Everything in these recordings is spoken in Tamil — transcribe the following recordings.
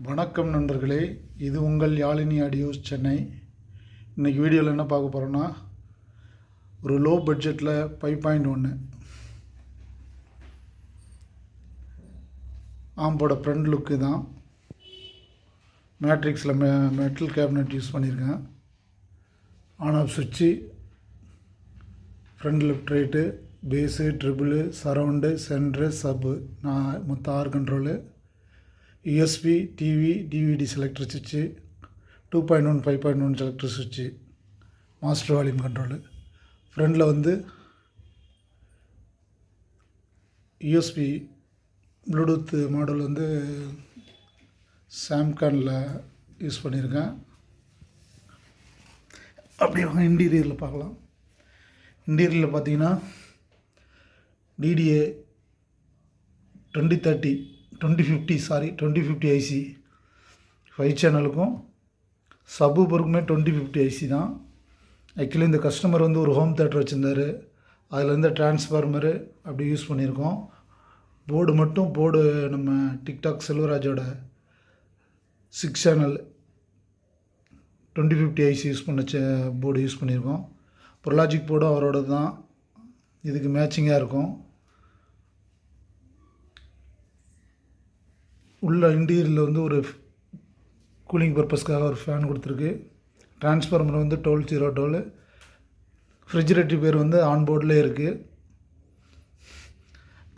வணக்கம் நண்பர்களே, இது உங்கள் யாழினி ஆடியோஸ் சென்னை. இன்றைக்கி வீடியோவில் என்ன பார்க்க போகிறோன்னா, ஒரு லோ பட்ஜெட்டில் 5.1 ஆம்போட ஃப்ரண்ட் லுக்கு தான். மேட்ரிக்ஸில் மெட்டல் கேபினட் யூஸ் பண்ணியிருக்கேன். ஆன் ஆஃப் சுவிட்சு, front left right, bass, treble, surround, centre, sub, மொத்தம் 6 control, USB, TV, DVD selector சுவிட்சு, 2.1 5.1 செலக்டர் சுவிட்சு, மாஸ்டர் வால்யூம் கண்ட்ரோலு. ஃப்ரண்டில் வந்து USB ப்ளூடூத் மாடல் வந்து சாம்கானில் யூஸ் பண்ணியிருக்கேன். அப்படி வாங்க இன்டீரியரில் பார்க்கலாம். இன்டீரியரில் பார்த்தீங்கன்னா DDA 2050 IC 5 சேனலுக்கும் சப்வூஃபருக்குமே 2050 IC தான். ஆக்சுவலி இந்த கஸ்டமர் வந்து ஒரு ஹோம் தேட்டர் வச்சுருந்தார். அதில் இருந்து டிரான்ஸ்ஃபார்மரு அப்படி யூஸ் பண்ணியிருக்கோம். போர்டு நம்ம டிக்டாக் செல்வராஜோட 6 சேனல் 2050 IC யூஸ் பண்ண போர்டு யூஸ் பண்ணியிருக்கோம். ப்ரொலாஜிக் போர்டும் அவரோட தான். இதுக்கு மேட்சிங்காக இருக்கும். உள்ள இன்டீரியரில் வந்து ஒரு கூலிங் பர்பஸ்க்காக ஒரு ஃபேன் கொடுத்துருக்கு. டிரான்ஸ்ஃபார்மர் வந்து 1202. ரெஃப்ரிஜிரேட்டர் பேர் வந்து ஆன் போர்டில் இருக்குது.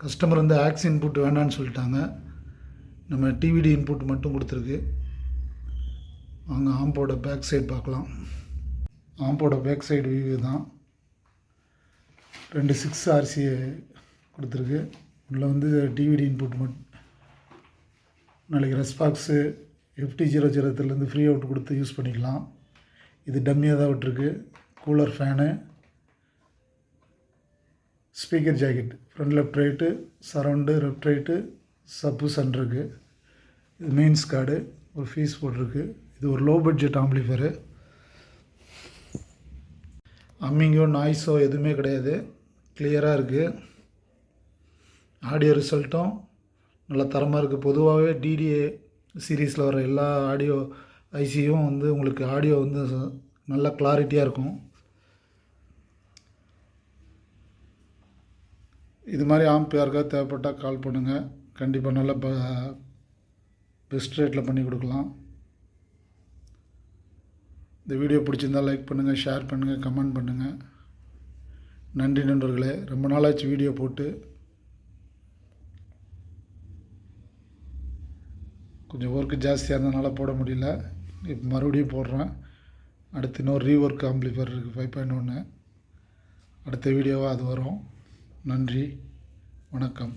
கஸ்டமர் வந்து ஆக்ஸ் இன்புட் வேண்டான்னு சொல்லிட்டாங்க. நம்ம டிவிடி இன்புட் மட்டும் கொடுத்துருக்கு. வாங்க ஆம்போட பேக் சைடு பார்க்கலாம். ஆம்போட பேக் சைடு வியூ தான். 2 6 RC கொடுத்துருக்கு. உள்ள வந்து டிவிடி இன்புட் மட்டும். நாளைக்கு ரெஸ்பாக்ஸு FT003 ஃப்ரீ அவுட் கொடுத்து யூஸ் பண்ணிக்கலாம். இது டம்மியாக தான் விட்டுருக்கு. Cooler fan, speaker jacket, front left right, surround left right, சப்பு சென்டருக்கு. இது மெயின்ஸ் கார்டு, ஒரு ஃபீஸ் போட்டிருக்கு. இது ஒரு லோ பட்ஜெட் ஆம்பிளிஃபயரு. அம்மிங்கோ நாய்ஸோ எதுவுமே கிடையாது. கிளியராக இருக்குது. ஆடியோ ரிசல்ட்டும் நல்ல தரமாக இருக்குது. பொதுவாகவே DDA சீரீஸில் வர எல்லா ஆடியோ ஐசியும் வந்து உங்களுக்கு ஆடியோ வந்து நல்ல கிளாரிட்டியாக இருக்கும். இது மாதிரி ஆம்ப் யாருக்காவது தேவைப்பட்டால் கால் பண்ணுங்கள். கண்டிப்பாக நல்ல பெஸ்ட் ரேட்டில் பண்ணி கொடுக்கலாம். இந்த வீடியோ பிடிச்சிருந்தால் லைக் பண்ணுங்கள், ஷேர் பண்ணுங்கள், கமெண்ட் பண்ணுங்கள். நன்றி நண்பர்களே. ரொம்ப நாளாச்சு வீடியோ போட்டு. கொஞ்சம் ஒர்க்கு ஜாஸ்தியாக இருந்ததுனால போட முடியல. இப்போ மறுபடியும் போடுறேன். அடுத்து இன்னொரு ரீஒர்க் ஆம்பிளிஃபயர் இருக்குது 5.1. அடுத்த வீடியோவாக அது வரும். நன்றி, வணக்கம்.